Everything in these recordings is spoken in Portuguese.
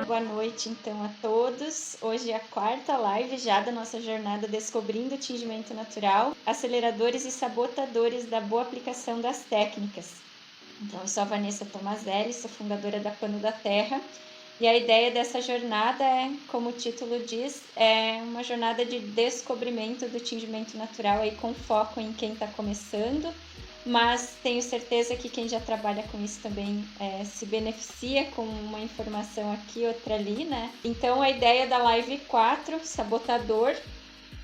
Boa noite, então, a todos. Hoje é a quarta live já da nossa jornada Descobrindo o Tingimento Natural, aceleradores e sabotadores da boa aplicação das técnicas. Então, eu sou a Vanessa Tomazelli, sou fundadora da Pano da Terra, e a ideia dessa jornada é, como o título diz, é uma jornada de descobrimento do tingimento natural aí com foco em quem está começando, mas tenho certeza que quem já trabalha com isso também se beneficia com uma informação aqui, outra ali, né? Então, a ideia da live 4, sabotador,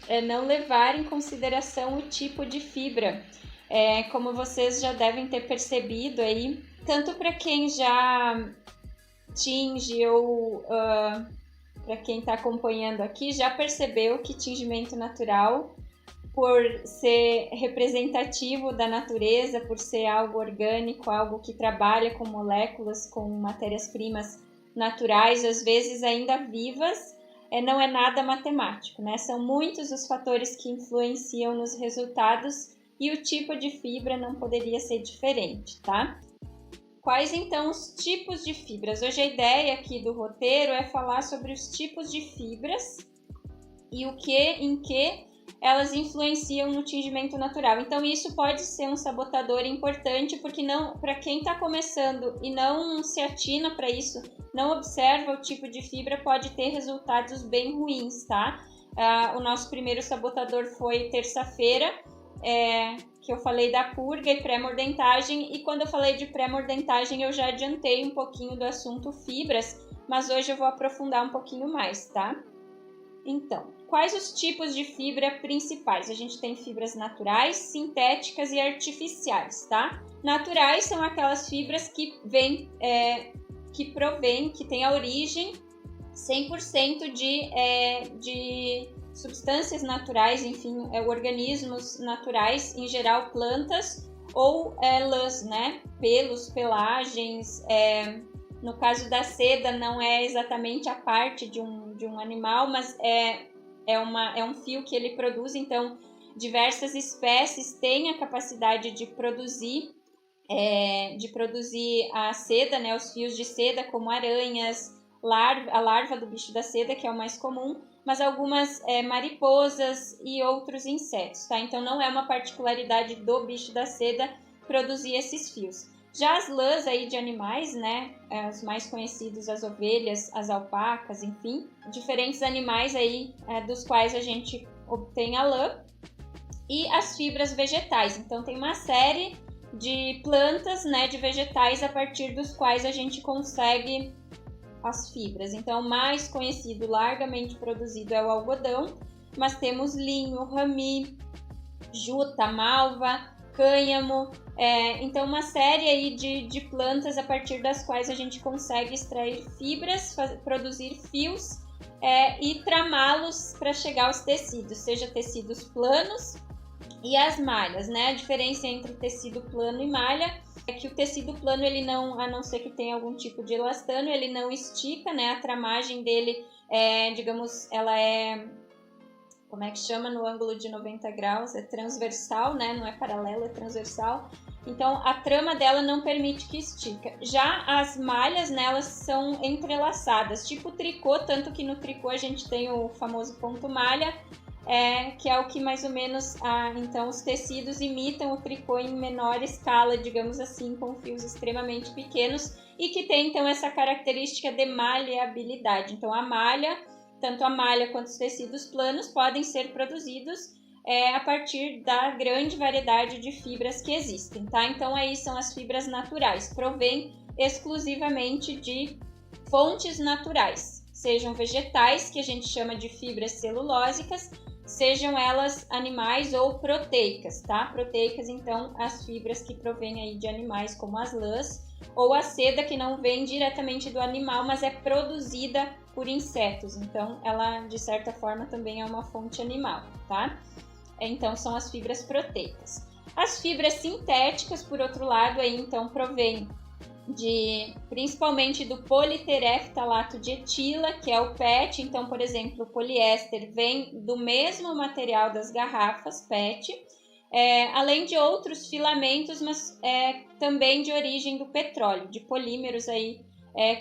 é não levar em consideração o tipo de fibra. Como vocês já devem ter percebido aí, tanto para quem já tinge ou para quem está acompanhando aqui, já percebeu que tingimento natural, por ser representativo da natureza, por ser algo orgânico, algo que trabalha com moléculas, com matérias-primas naturais, às vezes ainda vivas, não é nada matemático, né? São muitos os fatores que influenciam nos resultados e o tipo de fibra não poderia ser diferente, tá? Quais então os tipos de fibras? Hoje a ideia aqui do roteiro é falar sobre os tipos de fibras e em que elas influenciam no tingimento natural. Então isso pode ser um sabotador importante, porque não, para quem está começando e não se atina para isso, não observa o tipo de fibra, pode ter resultados bem ruins, tá? O nosso primeiro sabotador foi terça-feira, que eu falei da purga e pré-mordentagem, e quando eu falei de pré-mordentagem eu já adiantei um pouquinho do assunto fibras, mas hoje eu vou aprofundar um pouquinho mais, tá? Então, quais os tipos de fibra principais? A gente tem fibras naturais, sintéticas e artificiais, tá? Naturais são aquelas fibras que que têm a origem 100% de substâncias naturais, enfim, organismos naturais, em geral plantas ou lãs, né? Pelos, pelagens, no caso da seda não é exatamente a parte de um animal, mas é um fio que ele produz, então diversas espécies têm a capacidade de produzir a seda, né? Os fios de seda, como aranhas, a larva do bicho da seda, que é o mais comum, mas algumas mariposas e outros insetos, tá? Então não é uma particularidade do bicho da seda produzir esses fios. Já as lãs aí de animais, né, os mais conhecidos, as ovelhas, as alpacas, enfim, diferentes animais aí dos quais a gente obtém a lã, e as fibras vegetais. Então tem uma série de plantas, né, de vegetais a partir dos quais a gente consegue as fibras. Então o mais conhecido, largamente produzido é o algodão, mas temos linho, rami, juta, malva, cânhamo, então uma série aí de plantas a partir das quais a gente consegue extrair fibras, produzir fios e tramá-los para chegar aos tecidos, seja tecidos planos e as malhas, né? A diferença entre tecido plano e malha é que o tecido plano, ele não, a não ser que tenha algum tipo de elastano, ele não estica, né? A tramagem dele digamos, ela como é que chama no ângulo de 90 graus? É transversal, né? Não é paralelo, é transversal. Então, a trama dela não permite que estica. Já as malhas, né, elas são entrelaçadas, tipo tricô, tanto que no tricô a gente tem o famoso ponto malha, que é o que mais ou menos, então, os tecidos imitam o tricô em menor escala, digamos assim, com fios extremamente pequenos e que tem, então, essa característica de maleabilidade. Então, tanto a malha quanto os tecidos planos podem ser produzidos a partir da grande variedade de fibras que existem, tá? Então, aí são as fibras naturais, provém exclusivamente de fontes naturais, sejam vegetais, que a gente chama de fibras celulósicas, sejam elas animais ou proteicas, tá? Proteicas, então, as fibras que provêm aí de animais, como as lãs, ou a seda, que não vem diretamente do animal, mas é produzida por insetos, então ela de certa forma também é uma fonte animal, tá? Então são as fibras proteicas. As fibras sintéticas, por outro lado, aí então provém principalmente do politereftalato de etila, que é o PET. Então, por exemplo, o poliéster vem do mesmo material das garrafas PET, além de outros filamentos, mas também de origem do petróleo, de polímeros aí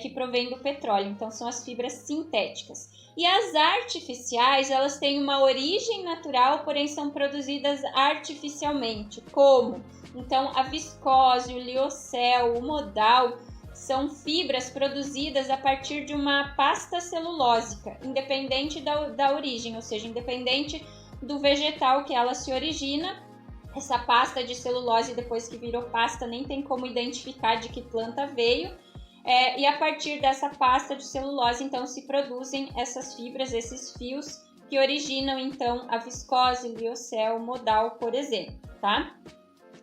que provém do petróleo. Então, são as fibras sintéticas. E as artificiais, elas têm uma origem natural, porém são produzidas artificialmente. Como? Então, a viscose, o liocel, o modal são fibras produzidas a partir de uma pasta celulósica, independente da origem, ou seja, independente do vegetal que ela se origina. Essa pasta de celulose, depois que virou pasta, nem tem como identificar de que planta veio. E a partir dessa pasta de celulose, então, se produzem essas fibras, esses fios, que originam, então, a viscose, liocel, modal, por exemplo, tá?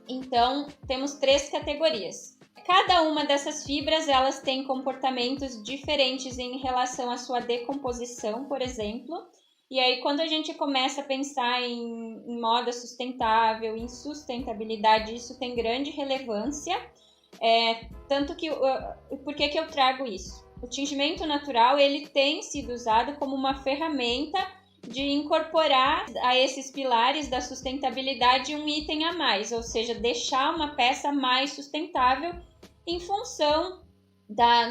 Então, temos 3 categorias. Cada uma dessas fibras, elas têm comportamentos diferentes em relação à sua decomposição, por exemplo. E aí, quando a gente começa a pensar em moda sustentável, em sustentabilidade, isso tem grande relevância. Tanto que, por que eu trago isso? O tingimento natural, ele tem sido usado como uma ferramenta de incorporar a esses pilares da sustentabilidade um item a mais, ou seja, deixar uma peça mais sustentável em função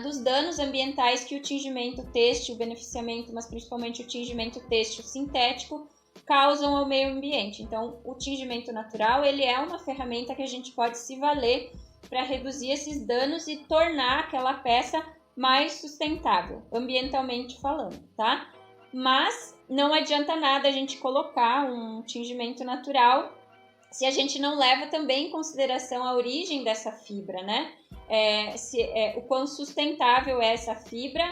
dos danos ambientais que o tingimento têxtil, o beneficiamento, mas principalmente o tingimento têxtil sintético, causam ao meio ambiente. Então, o tingimento natural, ele é uma ferramenta que a gente pode se valer para reduzir esses danos e tornar aquela peça mais sustentável, ambientalmente falando, tá? Mas não adianta nada a gente colocar um tingimento natural se a gente não leva também em consideração a origem dessa fibra, né? O quão sustentável é essa fibra,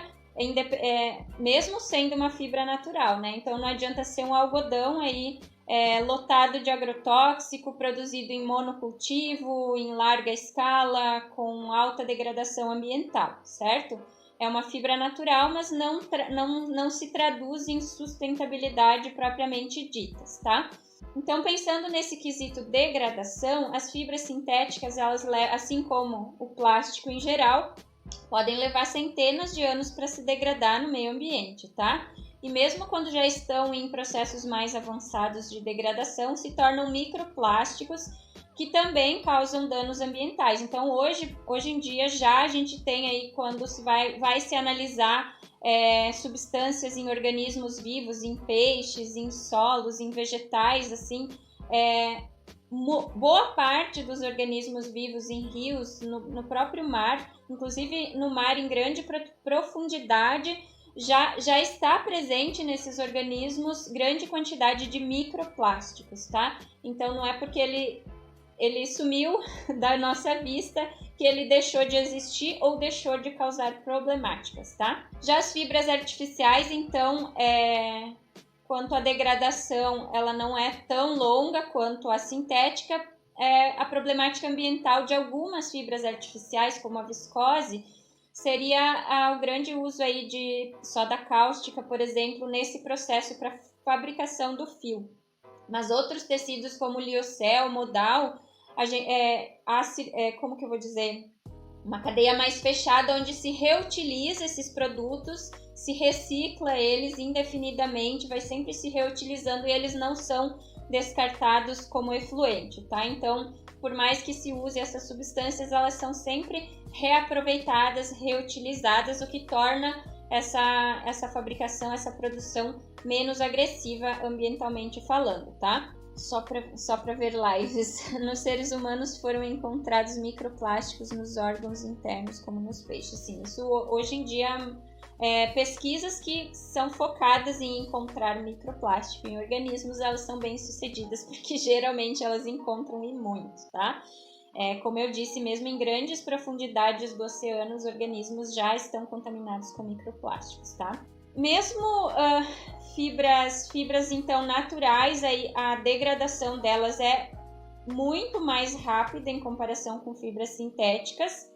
mesmo sendo uma fibra natural, né? Então não adianta ser um algodão aí lotado de agrotóxico, produzido em monocultivo, em larga escala, com alta degradação ambiental, certo? É uma fibra natural, mas não se traduz em sustentabilidade propriamente ditas, tá? Então, pensando nesse quesito degradação, as fibras sintéticas, elas, assim como o plástico em geral, podem levar centenas de anos para se degradar no meio ambiente, tá? E mesmo quando já estão em processos mais avançados de degradação, se tornam microplásticos que também causam danos ambientais. Então, hoje em dia, já a gente tem aí, quando se vai se analisar substâncias em organismos vivos, em peixes, em solos, em vegetais, assim, boa parte dos organismos vivos em rios, no próprio mar, inclusive no mar em grande profundidade, já está presente nesses organismos grande quantidade de microplásticos, tá? Então, não é porque ele sumiu da nossa vista que ele deixou de existir ou deixou de causar problemáticas, tá? Já as fibras artificiais, então, quanto à degradação, ela não é tão longa quanto a sintética. A problemática ambiental de algumas fibras artificiais, como a viscose, seria o grande uso aí de soda cáustica, por exemplo, nesse processo para fabricação do fio. Mas outros tecidos como liocel, modal, como que eu vou dizer? Uma cadeia mais fechada onde se reutiliza esses produtos, se recicla eles indefinidamente, vai sempre se reutilizando e eles não são descartados como efluente, tá? Então, por mais que se use essas substâncias, elas são sempre reaproveitadas, reutilizadas, o que torna essa fabricação, essa produção menos agressiva ambientalmente falando, tá? Só para ver lives, nos seres humanos foram encontrados microplásticos nos órgãos internos, como nos peixes. Sim, isso hoje em dia, pesquisas que são focadas em encontrar microplástico em organismos, elas são bem sucedidas, porque geralmente elas encontram em muitos, tá? Como eu disse, mesmo em grandes profundidades do oceano, os organismos já estão contaminados com microplásticos, tá? Mesmo fibras então naturais, aí a degradação delas é muito mais rápida em comparação com fibras sintéticas,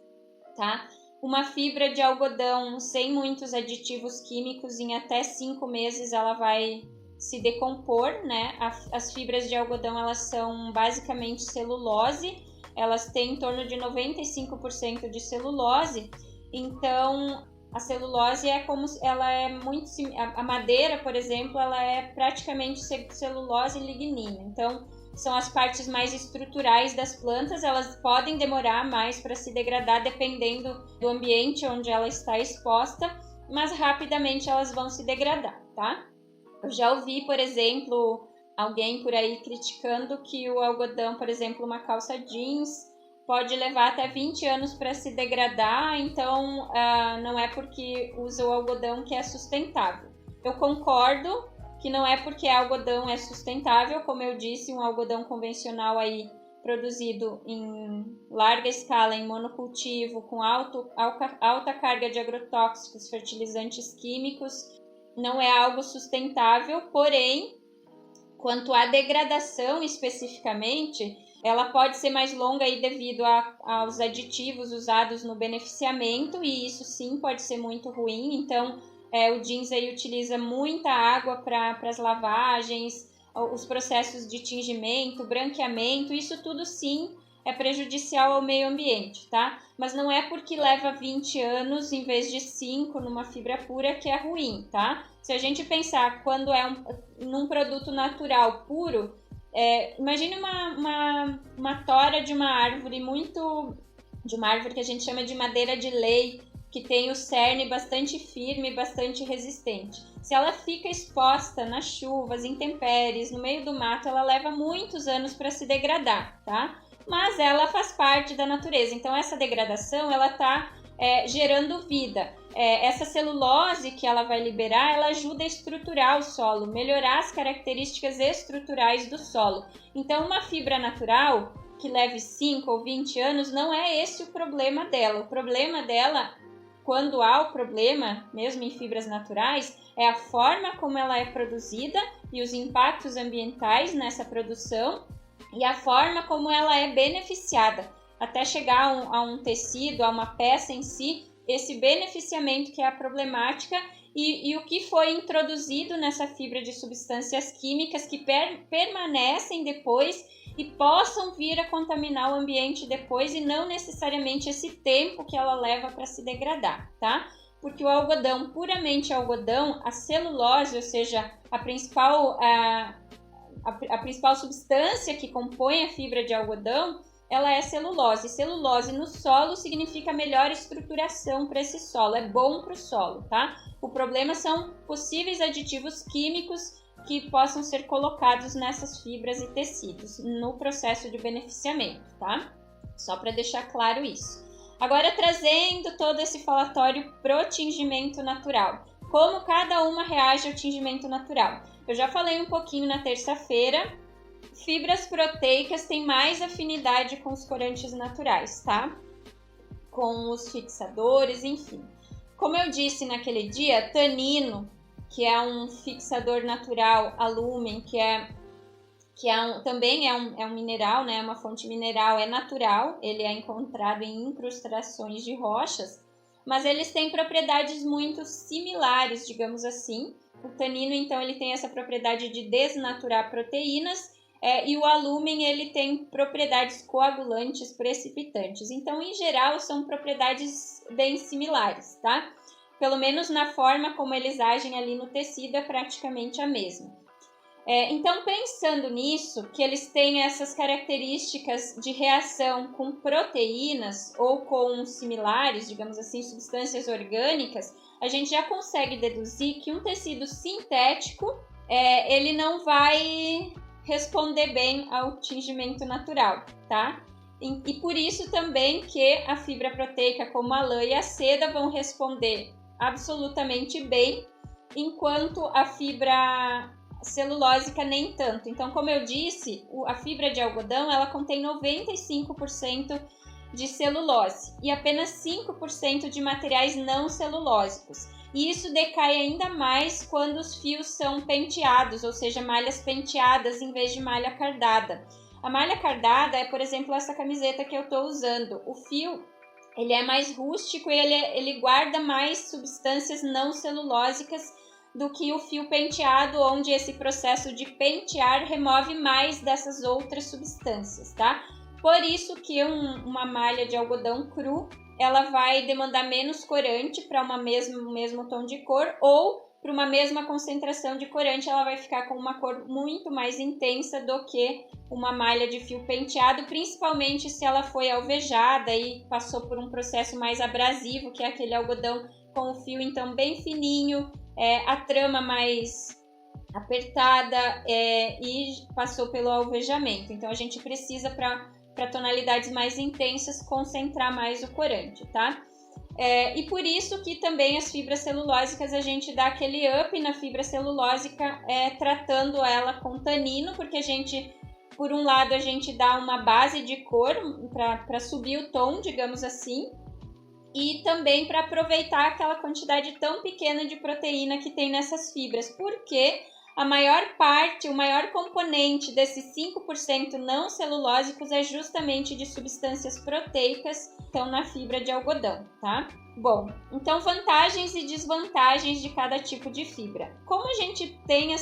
tá? Uma fibra de algodão sem muitos aditivos químicos, em até 5 meses ela vai se decompor, né? As fibras de algodão, elas são basicamente celulose, elas têm em torno de 95% de celulose, então a celulose a madeira, por exemplo, ela é praticamente celulose e lignina. Então, são as partes mais estruturais das plantas, elas podem demorar mais para se degradar dependendo do ambiente onde ela está exposta, mas rapidamente elas vão se degradar, tá? Eu já ouvi, por exemplo, alguém por aí criticando que o algodão, por exemplo, uma calça jeans, pode levar até 20 anos para se degradar, então não é porque usa o algodão que é sustentável. Eu concordo que não é porque algodão é sustentável, como eu disse, um algodão convencional aí produzido em larga escala, em monocultivo, com alta carga de agrotóxicos, fertilizantes químicos, não é algo sustentável, porém, quanto à degradação especificamente, ela pode ser mais longa aí devido aos aditivos usados no beneficiamento, e isso sim pode ser muito ruim. Então, o jeans aí utiliza muita água para as lavagens, os processos de tingimento, branqueamento, isso tudo sim é prejudicial ao meio ambiente, tá? Mas não é porque leva 20 anos em vez de 5 numa fibra pura que é ruim, tá? Se a gente pensar quando num produto natural puro, imagine uma tora de uma árvore de uma árvore que a gente chama de madeira de lei, que tem o cerne bastante firme e bastante resistente. Se ela fica exposta nas chuvas, intempéries, no meio do mato, ela leva muitos anos para se degradar, tá? Mas ela faz parte da natureza, então essa degradação ela está gerando vida. Essa celulose que ela vai liberar, ela ajuda a estruturar o solo, melhorar as características estruturais do solo. Então uma fibra natural que leve 5 ou 20 anos, não é esse o problema dela. O problema dela, quando há o problema, mesmo em fibras naturais, é a forma como ela é produzida e os impactos ambientais nessa produção e a forma como ela é beneficiada, até chegar a um tecido, a uma peça em si, esse beneficiamento que é a problemática e o que foi introduzido nessa fibra de substâncias químicas que permanecem depois e possam vir a contaminar o ambiente depois e não necessariamente esse tempo que ela leva para se degradar, tá? Porque o algodão, puramente algodão, a celulose, ou seja, a principal substância que compõe a fibra de algodão, ela é celulose. Celulose no solo significa melhor estruturação para esse solo, é bom para o solo, tá? O problema são possíveis aditivos químicos que possam ser colocados nessas fibras e tecidos no processo de beneficiamento, tá? Só para deixar claro isso. Agora, trazendo todo esse falatório pro tingimento natural. Como cada uma reage ao tingimento natural? Eu já falei um pouquinho na terça-feira. Fibras proteicas têm mais afinidade com os corantes naturais, tá? Com os fixadores, enfim. Como eu disse naquele dia, tanino, que é um fixador natural, alúmen, também é um mineral, né? Uma fonte mineral, é natural, ele é encontrado em incrustações de rochas, mas eles têm propriedades muito similares, digamos assim. O tanino, então, ele tem essa propriedade de desnaturar proteínas, e o alúmen ele tem propriedades coagulantes, precipitantes. Então, em geral, são propriedades bem similares, tá? Pelo menos na forma como eles agem ali no tecido é praticamente a mesma. Então, pensando nisso, que eles têm essas características de reação com proteínas ou com similares, digamos assim, substâncias orgânicas, a gente já consegue deduzir que um tecido sintético, ele não vai responder bem ao tingimento natural, tá? E por isso também que a fibra proteica, como a lã e a seda, vão responder absolutamente bem, enquanto a fibra celulósica nem tanto. Então, como eu disse, a fibra de algodão ela contém 95% de celulose e apenas 5% de materiais não celulósicos. E isso decai ainda mais quando os fios são penteados, ou seja, malhas penteadas em vez de malha cardada. A malha cardada é, por exemplo, essa camiseta que eu estou usando. O fio ele é mais rústico e ele guarda mais substâncias não celulósicas do que o fio penteado, onde esse processo de pentear remove mais dessas outras substâncias, tá? Por isso que uma malha de algodão cru ela vai demandar menos corante para o mesmo tom de cor, ou para uma mesma concentração de corante, ela vai ficar com uma cor muito mais intensa do que uma malha de fio penteado, principalmente se ela foi alvejada e passou por um processo mais abrasivo, que é aquele algodão com o fio então bem fininho, a trama mais apertada e passou pelo alvejamento. Então a gente precisa, para tonalidades mais intensas, concentrar mais o corante, tá? E por isso que também as fibras celulósicas a gente dá aquele up na fibra celulósica, tratando ela com tanino, porque a gente, por um lado, a gente dá uma base de cor para subir o tom, digamos assim, e também para aproveitar aquela quantidade tão pequena de proteína que tem nessas fibras, porque a maior parte, o maior componente desses 5% não celulósicos é justamente de substâncias proteicas que estão na fibra de algodão, tá? Bom, então vantagens e desvantagens de cada tipo de fibra. Como a gente tem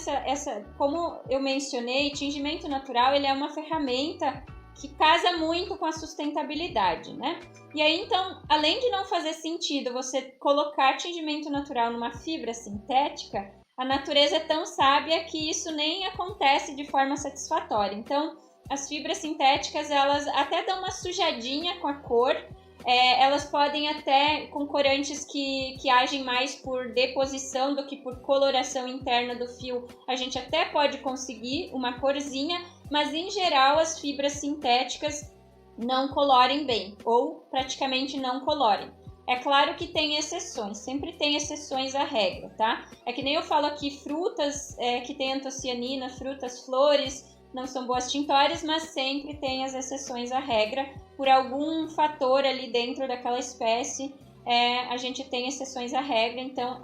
como eu mencionei, tingimento natural, ele é uma ferramenta que casa muito com a sustentabilidade, né? E aí, então, além de não fazer sentido você colocar tingimento natural numa fibra sintética, a natureza é tão sábia que isso nem acontece de forma satisfatória. Então, as fibras sintéticas, elas até dão uma sujadinha com a cor, elas podem até, com corantes que agem mais por deposição do que por coloração interna do fio, a gente até pode conseguir uma corzinha, mas em geral as fibras sintéticas não colorem bem, ou praticamente não colorem. É claro que tem exceções, sempre tem exceções à regra, tá? É que nem eu falo aqui, frutas que tem antocianina, frutas, flores, não são boas tintórias, mas sempre tem as exceções à regra. Por algum fator ali dentro daquela espécie, a gente tem exceções à regra, então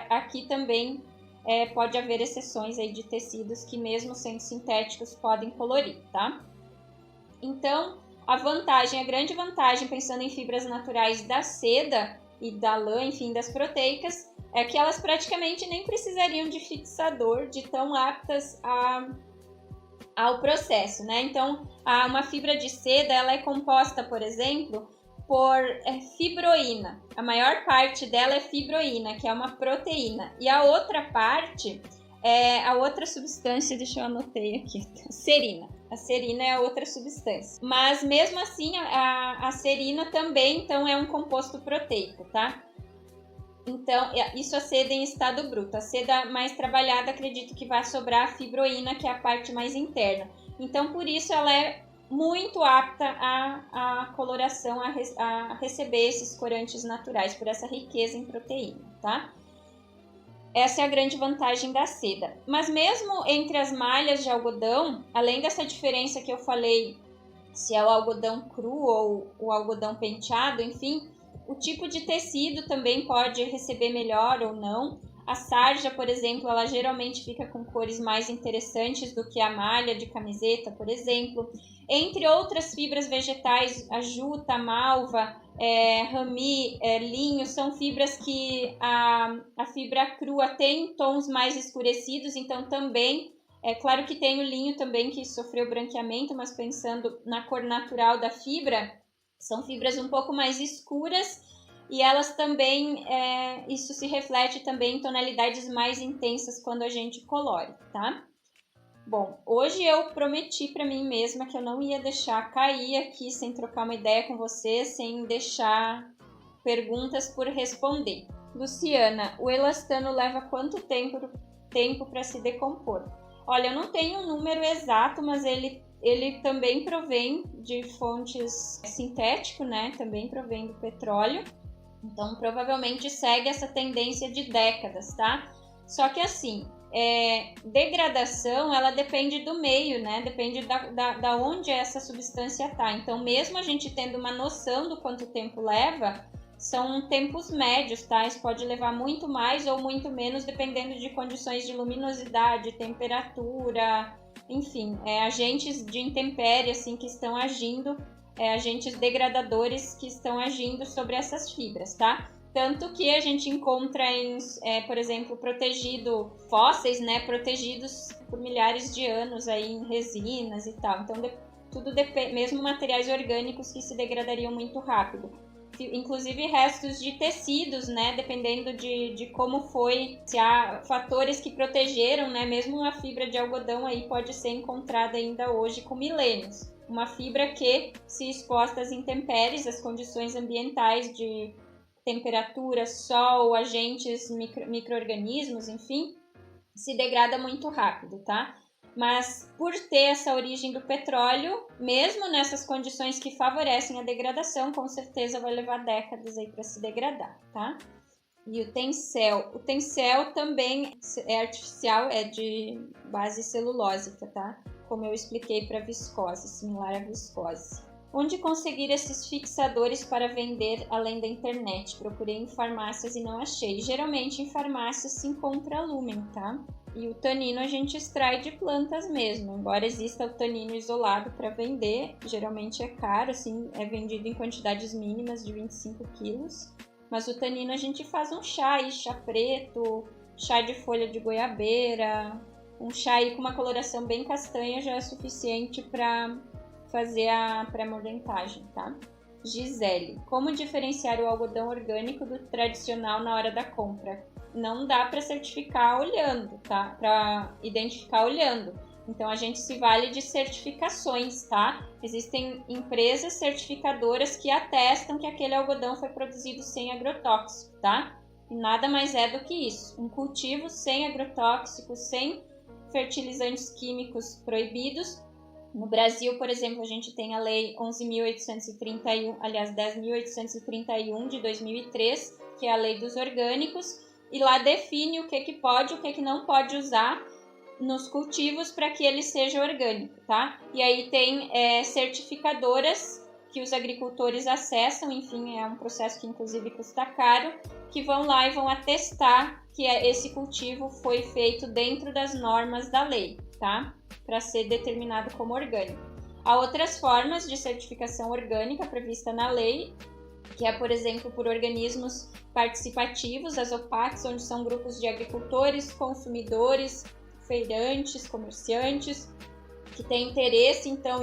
aqui também pode haver exceções aí de tecidos que mesmo sendo sintéticos podem colorir, tá? Então, a grande vantagem, pensando em fibras naturais da seda e da lã, enfim, das proteicas, é que elas praticamente nem precisariam de fixador, de tão aptas ao processo, né? Então, uma fibra de seda, ela é composta, por exemplo, por fibroína. A maior parte dela é fibroína, que é uma proteína. E a outra parte a outra substância, deixa eu anotei aqui, serina. A serina é a outra substância. Mas mesmo assim, a serina também então, é um composto proteico, tá? Então, isso a seda em estado bruto. A seda mais trabalhada, acredito que vai sobrar a fibroína, que é a parte mais interna. Então, por isso, ela é muito apta à coloração, a receber esses corantes naturais, por essa riqueza em proteína, tá? Essa é a grande vantagem da seda. Mas mesmo entre as malhas de algodão, além dessa diferença que eu falei, se é o algodão cru ou o algodão penteado, enfim, o tipo de tecido também pode receber melhor ou não. A sarja, por exemplo, ela geralmente fica com cores mais interessantes do que a malha de camiseta, por exemplo. Entre outras fibras vegetais, a juta, a malva, rami, linho, são fibras que a fibra crua tem tons mais escurecidos, então também, é claro que tem o linho também que sofreu branqueamento, mas pensando na cor natural da fibra, são fibras um pouco mais escuras e elas também, isso se reflete também em tonalidades mais intensas quando a gente colore, tá? Bom, hoje eu prometi para mim mesma que eu não ia deixar cair aqui sem trocar uma ideia com você, sem deixar perguntas por responder. Luciana, o elastano leva quanto tempo para se decompor? Olha, eu não tenho um número exato, mas ele também provém de fontes sintéticas, né? Também provém do petróleo. Então, provavelmente segue essa tendência de décadas, tá? Só que assim, degradação, ela depende do meio, né? Depende da onde essa substância tá. Então, mesmo a gente tendo uma noção do quanto tempo leva, são tempos médios, tá? Isso pode levar muito mais ou muito menos, dependendo de condições de luminosidade, temperatura, enfim, agentes de intempérie, assim, que estão agindo, agentes degradadores que estão agindo sobre essas fibras, tá? Tanto que a gente encontra por exemplo, fósseis, né, protegidos por milhares de anos aí em resinas e tal. Então, tudo depende, mesmo materiais orgânicos que se degradariam muito rápido. inclusive restos de tecidos, né? Dependendo de como foi, se há fatores que protegeram, né? Mesmo a fibra de algodão aí pode ser encontrada ainda hoje com milênios. Uma fibra que, se exposta às intempéries, às condições ambientais de temperatura, sol, agentes, micro-organismos, enfim, se degrada muito rápido, tá? Mas por ter essa origem do petróleo, mesmo nessas condições que favorecem a degradação, com certeza vai levar décadas aí para se degradar, tá? E o tencel também é artificial, é de base celulósica, tá? Como eu expliquei para viscose, similar à viscose. Onde conseguir esses fixadores para vender além da internet? Procurei em farmácias e não achei. Geralmente em farmácias se encontra lumen, tá? E o tanino a gente extrai de plantas mesmo, embora exista o tanino isolado para vender, geralmente é caro, assim, é vendido em quantidades mínimas de 25 quilos. Mas o tanino a gente faz um chá aí, chá preto, chá de folha de goiabeira, um chá aí com uma coloração bem castanha já é suficiente para fazer a pré-mordentagem, tá? Gisele, como diferenciar o algodão orgânico do tradicional na hora da compra? Não dá para certificar olhando, tá? Para identificar olhando. Então a gente se vale de certificações, tá? Existem empresas certificadoras que atestam que aquele algodão foi produzido sem agrotóxico, tá? E nada mais é do que isso. Um cultivo sem agrotóxicos, sem fertilizantes químicos proibidos. No Brasil, por exemplo, a gente tem a Lei 11.831, aliás, 10.831 de 2003, que é a Lei dos Orgânicos, e lá define o que pode e o que não pode usar nos cultivos para que ele seja orgânico, tá? E aí tem certificadoras que os agricultores acessam, enfim, é um processo que inclusive custa caro, que vão lá e vão atestar que esse cultivo foi feito dentro das normas da lei, tá? Para ser determinado como orgânico. Há outras formas de certificação orgânica prevista na lei, que é, por exemplo, por organismos participativos, as OPACs, onde são grupos de agricultores, consumidores, feirantes, comerciantes, que têm interesse, então,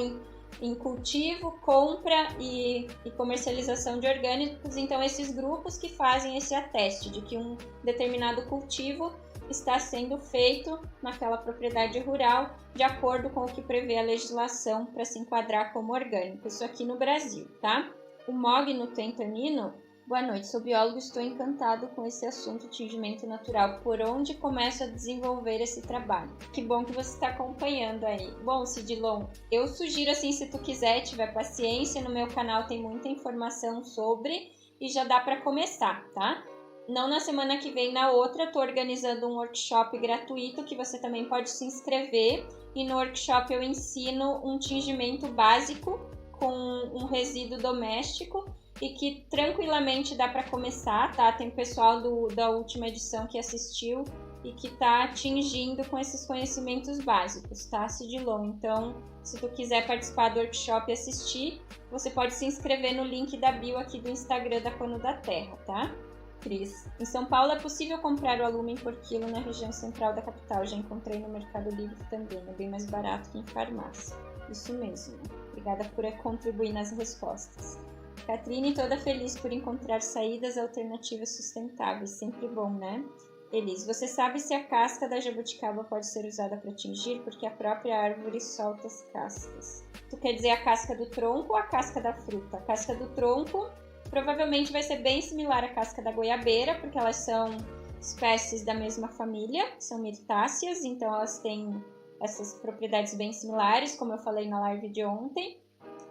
em cultivo, compra e comercialização de orgânicos. Então, esses grupos que fazem esse ateste de que um determinado cultivo está sendo feito naquela propriedade rural de acordo com o que prevê a legislação para se enquadrar como orgânico. Isso aqui no Brasil, tá? O Mogno tem tanino. Boa noite, sou biólogo e estou encantado com esse assunto tingimento natural. Por onde começo a desenvolver esse trabalho? Que bom que você está acompanhando aí. Bom, Cidilon, eu sugiro assim, se tu quiser, tiver paciência, no meu canal tem muita informação sobre e já dá para começar, tá? Não na semana que vem, na outra, estou organizando um workshop gratuito que você também pode se inscrever. E no workshop eu ensino um tingimento básico com um resíduo doméstico e que tranquilamente dá para começar, tá? Tem pessoal da última edição que assistiu e que tá tingindo com esses conhecimentos básicos, tá, Cidilon? Então, se tu quiser participar do workshop e assistir, você pode se inscrever no link da bio aqui do Instagram da Cono da Terra, tá? Cris, em São Paulo é possível comprar o alumen por quilo na região central da capital. Já encontrei no Mercado Livre também, é bem mais barato que em farmácia. Isso mesmo. Obrigada por contribuir nas respostas. Catrine, toda feliz por encontrar saídas alternativas sustentáveis. Sempre bom, né? Elis, você sabe se a casca da jabuticaba pode ser usada para tingir? Porque a própria árvore solta as cascas. Tu quer dizer a casca do tronco ou a casca da fruta? A casca do tronco provavelmente vai ser bem similar à casca da goiabeira, porque elas são espécies da mesma família, são mirtáceas, então elas têm essas propriedades bem similares, como eu falei na live de ontem.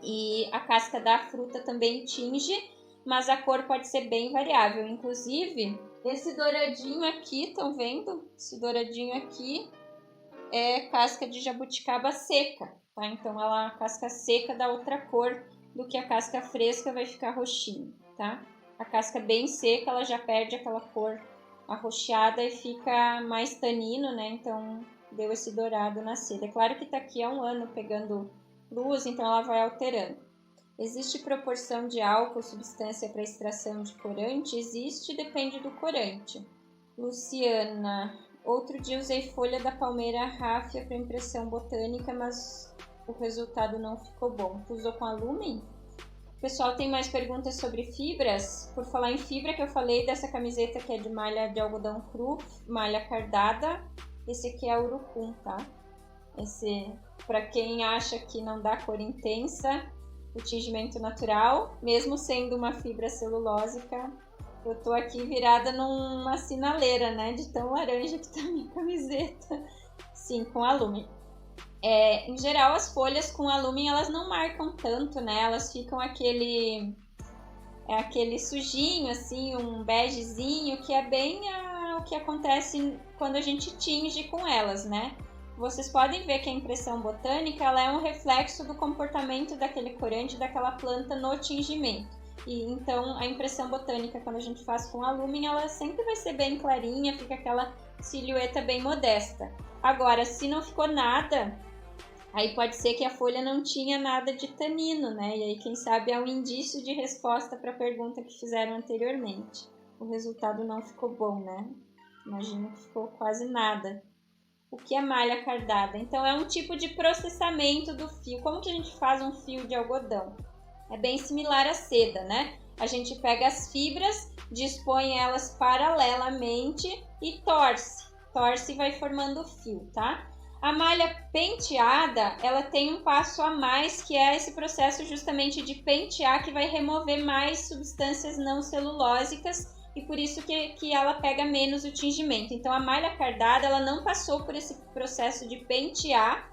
E a casca da fruta também tinge, mas a cor pode ser bem variável. Inclusive, esse douradinho aqui, estão vendo? Esse douradinho aqui é casca de jabuticaba seca, tá? Então, a casca seca dá outra cor do que a casca fresca, vai ficar roxinho, tá? A casca bem seca, ela já perde aquela cor arroxeada e fica mais tanino, né? Então, deu esse dourado na seda. É claro que tá aqui há um ano pegando luz, então ela vai alterando. Existe proporção de álcool, substância para extração de corante? Existe, depende do corante. Luciana, outro dia usei folha da palmeira ráfia para impressão botânica, mas o resultado não ficou bom. Tu usou com alumen? Pessoal, tem mais perguntas sobre fibras? Por falar em fibra, que eu falei dessa camiseta que é de malha de algodão cru, malha cardada. Esse aqui é urucum, tá? Esse, para quem acha que não dá cor intensa, o tingimento natural, mesmo sendo uma fibra celulósica, eu tô aqui virada numa sinaleira, né? De tão laranja que tá a minha camiseta. Sim, com alumínio. Em geral, as folhas com alumínio, elas não marcam tanto, né? Elas ficam aquele sujinho, assim, um begezinho, que é bem o que acontece quando a gente tinge com elas, né? Vocês podem ver que a impressão botânica, ela é um reflexo do comportamento daquele corante, daquela planta no tingimento. E então, a impressão botânica, quando a gente faz com alumínio, ela sempre vai ser bem clarinha, fica aquela silhueta bem modesta. Agora, se não ficou nada, aí pode ser que a folha não tinha nada de tanino, né? E aí, quem sabe, é um indício de resposta para a pergunta que fizeram anteriormente. O resultado não ficou bom, né? Imagino que ficou quase nada. O que é malha cardada? Então, é um tipo de processamento do fio. Como que a gente faz um fio de algodão? É bem similar à seda, né? A gente pega as fibras, dispõe elas paralelamente e torce. Torce e vai formando o fio, tá? A malha penteada, ela tem um passo a mais, que é esse processo justamente de pentear, que vai remover mais substâncias não celulósicas, e por isso que ela pega menos o tingimento. Então, a malha cardada, ela não passou por esse processo de pentear,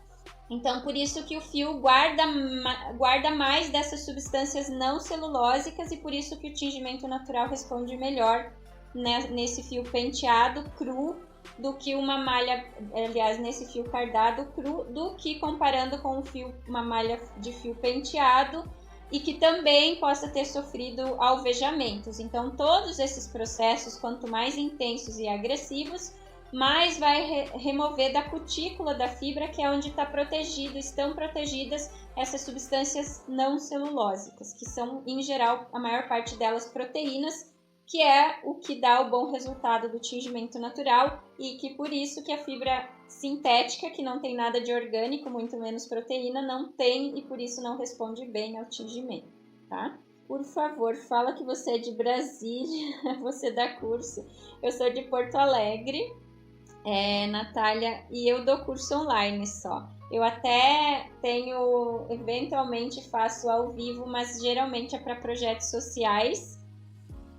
então por isso que o fio guarda mais dessas substâncias não celulósicas, e por isso que o tingimento natural responde melhor, né, nesse fio penteado cru, do que uma malha, aliás, nesse fio cardado cru, do que comparando com uma malha de fio penteado, e que também possa ter sofrido alvejamentos. Então, todos esses processos, quanto mais intensos e agressivos, mais vai remover da cutícula da fibra, que é onde estão protegidas essas substâncias não celulósicas, que são, em geral, a maior parte delas proteínas, que é o que dá o bom resultado do tingimento natural, e que por isso que a fibra sintética, que não tem nada de orgânico, muito menos proteína, não tem, e por isso não responde bem ao tingimento, tá? Por favor, fala que você é de Brasília, você dá curso. Eu sou de Porto Alegre, Natália, e eu dou curso online só. Eu até tenho, eventualmente faço ao vivo, mas geralmente é para projetos sociais.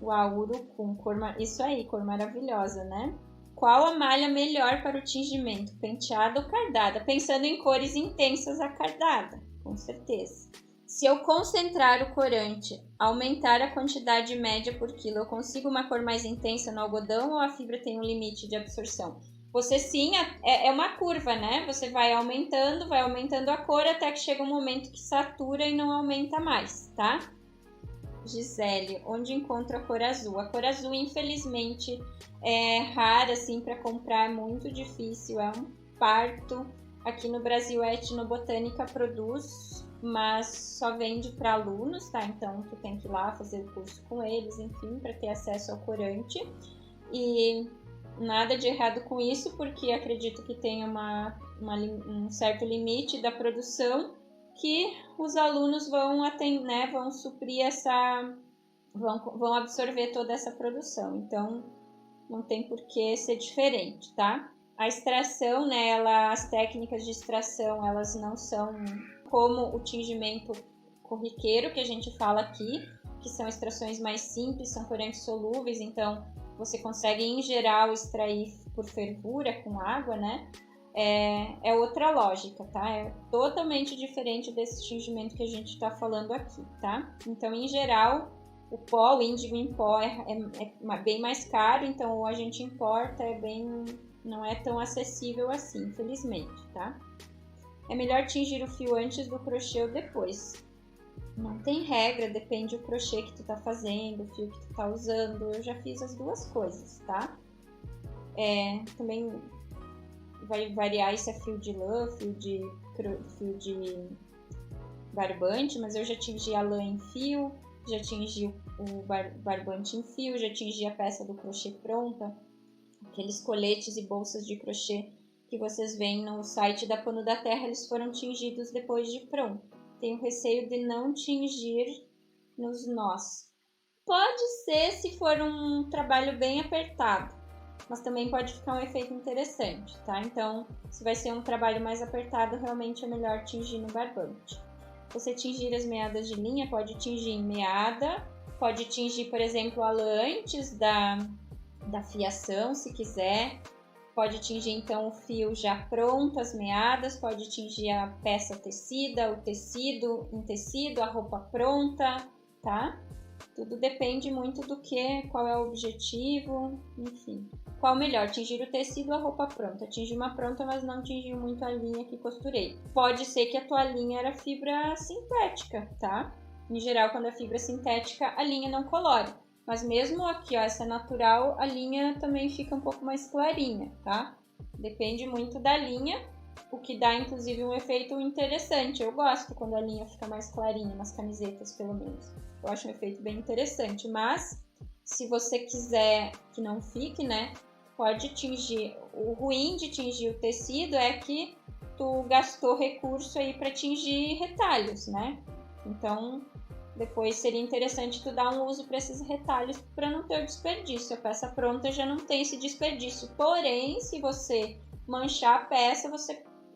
Uau, urucum, isso aí, cor maravilhosa, né? Qual a malha melhor para o tingimento, penteada ou cardada? Pensando em cores intensas, a cardada, com certeza. Se eu concentrar o corante, aumentar a quantidade média por quilo, eu consigo uma cor mais intensa no algodão, ou a fibra tem um limite de absorção? Você sim, é uma curva, né? Você vai aumentando a cor até que chega um momento que satura e não aumenta mais, tá? Gisele, onde encontro a cor azul? A cor azul, infelizmente, é rara, assim, para comprar, é muito difícil, é um parto. Aqui no Brasil, a Etnobotânica produz, mas só vende para alunos, tá? Então, tu tem que ir lá fazer o curso com eles, enfim, para ter acesso ao corante. E nada de errado com isso, porque acredito que tem um certo limite da produção, que os alunos vão suprir vão absorver toda essa produção. Então, não tem por que ser diferente, tá? A extração, né, as técnicas de extração, elas não são como o tingimento corriqueiro que a gente fala aqui, que são extrações mais simples, são corantes solúveis, então você consegue, em geral, extrair por fervura com água, né? É outra lógica, tá? É totalmente diferente desse tingimento que a gente está falando aqui, tá? Então, em geral, o índigo em pó é bem mais caro, então a gente importa, não é tão acessível assim, infelizmente, tá? É melhor tingir o fio antes do crochê ou depois? Não tem regra, depende do crochê que tu tá fazendo, o fio que tu tá usando. Eu já fiz as duas coisas, tá? Também vai variar se é fio de lã, fio de barbante, mas eu já tingi a lã em fio, já tingi o barbante em fio, já tingi a peça do crochê pronta. Aqueles coletes e bolsas de crochê que vocês veem no site da Pano da Terra, eles foram tingidos depois de pronto. Tenho receio de não tingir nos nós. Pode ser se for um trabalho bem apertado, mas também pode ficar um efeito interessante, tá? Então, se vai ser um trabalho mais apertado, realmente é melhor tingir no barbante. Você tingir as meadas de linha, pode tingir em meada, pode tingir, por exemplo, a lã antes da fiação, se quiser. Pode tingir, então, o fio já pronto, as meadas, pode tingir a peça tecida, o tecido em tecido, a roupa pronta, tá? Tudo depende muito do que, qual é o objetivo, enfim. Qual melhor, tingir o tecido ou a roupa pronta? Tingir uma pronta, mas não tingir muito a linha que costurei. Pode ser que a tua linha era fibra sintética, tá? Em geral, quando é fibra sintética, a linha não colore. Mas mesmo aqui, ó, essa natural, a linha também fica um pouco mais clarinha, tá? Depende muito da linha, o que dá, inclusive, um efeito interessante. Eu gosto quando a linha fica mais clarinha, nas camisetas, pelo menos. Eu acho um efeito bem interessante, mas se você quiser que não fique, né, pode tingir. O ruim de tingir o tecido é que tu gastou recurso aí para tingir retalhos, né? Então, depois seria interessante tu dar um uso para esses retalhos para não ter o desperdício. A peça pronta já não tem esse desperdício. Porém, se você manchar a peça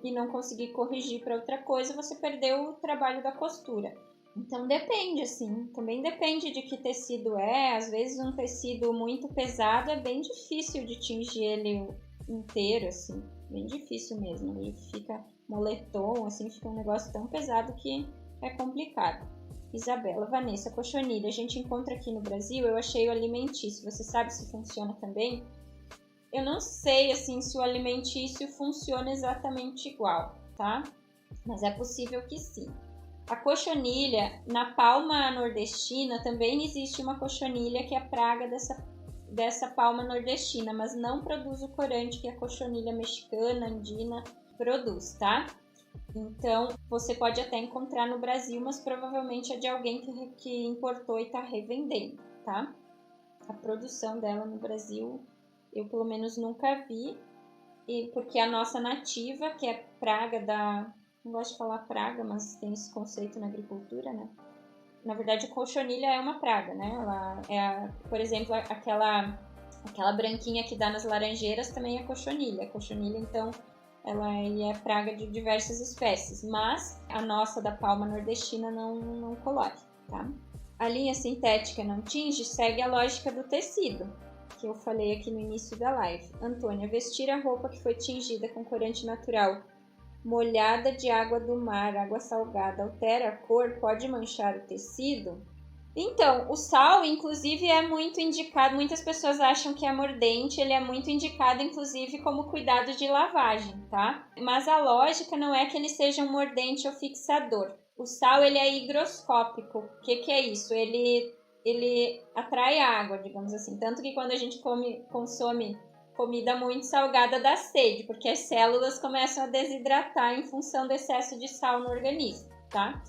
e não conseguir corrigir para outra coisa, você perdeu o trabalho da costura. Então depende, assim, também depende de que tecido é. Às vezes um tecido muito pesado é bem difícil de tingir ele inteiro, assim, bem difícil mesmo. Ele fica moletom, assim, fica um negócio tão pesado que é complicado. Isabela, Vanessa, cochonilha, a gente encontra aqui no Brasil, eu achei o alimentício, você sabe se funciona também? Eu não sei, assim, se o alimentício funciona exatamente igual, tá? Mas é possível que sim. A cochonilha, na palma nordestina, também existe uma cochonilha que é a praga dessa palma nordestina, mas não produz o corante que a cochonilha mexicana, andina, produz, tá? Então, você pode até encontrar no Brasil, mas provavelmente é de alguém que importou e está revendendo, tá? A produção dela no Brasil, eu pelo menos nunca vi, porque a nossa nativa, que é praga da... Não gosto de falar praga, mas tem esse conceito na agricultura, né? Na verdade, a cochonilha é uma praga, né? Ela é, por exemplo, aquela branquinha que dá nas laranjeiras também é cochonilha. A cochonilha, então, ela é praga de diversas espécies, mas a nossa da palma nordestina não colore, tá? A linha sintética não tinge, segue a lógica do tecido, que eu falei aqui no início da live. Antônia, vestir a roupa que foi tingida com corante natural molhada de água do mar, água salgada, altera a cor, pode manchar o tecido? Então, o sal, inclusive, é muito indicado, muitas pessoas acham que é mordente, ele é muito indicado, inclusive, como cuidado de lavagem, tá? Mas a lógica não é que ele seja um mordente ou fixador. O sal, ele é higroscópico. O que é isso? Ele atrai água, digamos assim. Tanto que quando a gente consome comida muito salgada dá sede, porque as células começam a desidratar em função do excesso de sal no organismo, tá?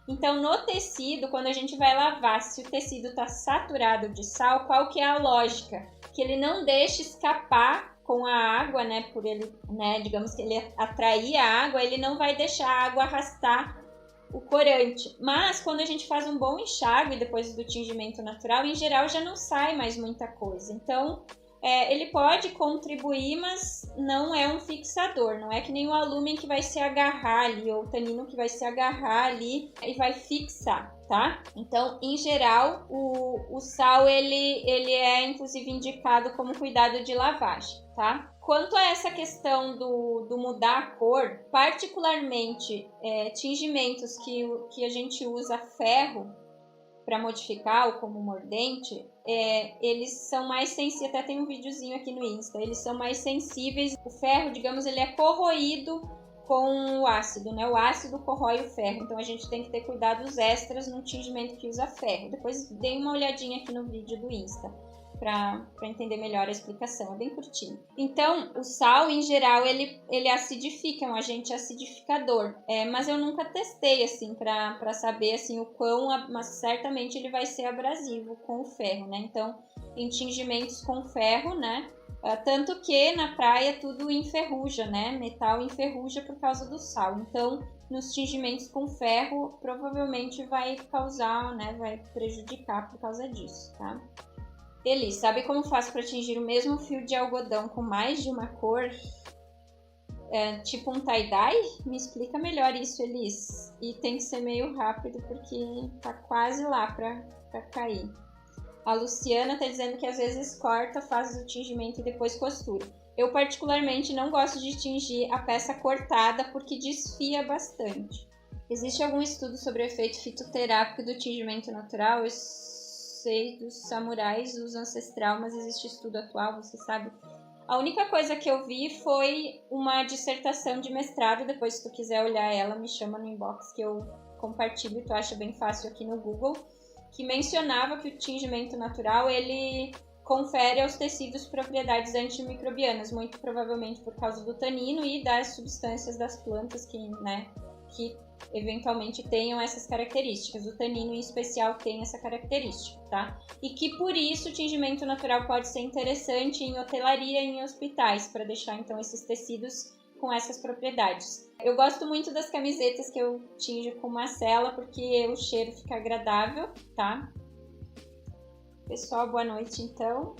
Então, no tecido, quando a gente vai lavar, se o tecido está saturado de sal, qual que é a lógica? Que ele não deixe escapar com a água, né? Por ele, né? Digamos que ele atrair a água, ele não vai deixar a água arrastar o corante. Mas quando a gente faz um bom enxágue depois do tingimento natural, em geral já não sai mais muita coisa. Então, ele pode contribuir, mas não é um fixador. Não é que nem o alúmen que vai se agarrar ali, ou o tanino que vai se agarrar ali e vai fixar, tá? Então, em geral, o sal, ele é inclusive indicado como cuidado de lavagem, tá? Quanto a essa questão do mudar a cor, particularmente tingimentos que a gente usa ferro para modificar ou como mordente, eles são mais sensíveis, até tem um videozinho aqui no Insta, eles são mais sensíveis. O ferro, digamos, ele é corroído com o ácido, né? O ácido corrói o ferro, então a gente tem que ter cuidados extras no tingimento que usa ferro. Depois dei uma olhadinha aqui no vídeo do Insta para entender melhor a explicação, é bem curtinho. Então, o sal, em geral, ele acidifica, é um agente acidificador, mas eu nunca testei, assim, para saber, assim, o quão, mas certamente ele vai ser abrasivo com o ferro, né? Então, em tingimentos com ferro, né? Tanto que na praia tudo enferruja, né? Metal enferruja por causa do sal. Então, nos tingimentos com ferro, provavelmente vai causar, né? Vai prejudicar por causa disso, tá? Elis, sabe como faço para tingir o mesmo fio de algodão com mais de uma cor? Tipo um tie-dye? Me explica melhor isso, Elis. E tem que ser meio rápido porque tá quase lá pra cair. A Luciana tá dizendo que às vezes corta, faz o tingimento e depois costura. Eu particularmente não gosto de tingir a peça cortada porque desfia bastante. Existe algum estudo sobre o efeito fitoterápico do tingimento natural? Eu sei dos samurais, dos ancestral, mas existe estudo atual, você sabe? A única coisa que eu vi foi uma dissertação de mestrado. Depois, se tu quiser olhar ela, me chama no inbox que eu compartilho, tu acha bem fácil aqui no Google, que mencionava que o tingimento natural, ele confere aos tecidos propriedades antimicrobianas, muito provavelmente por causa do tanino e das substâncias das plantas que eventualmente tenham essas características. O tanino em especial tem essa característica, tá? E que por isso o tingimento natural pode ser interessante em hotelaria e em hospitais, para deixar então esses tecidos com essas propriedades. Eu gosto muito das camisetas que eu tinjo com macela, porque o cheiro fica agradável, tá? Pessoal, boa noite então.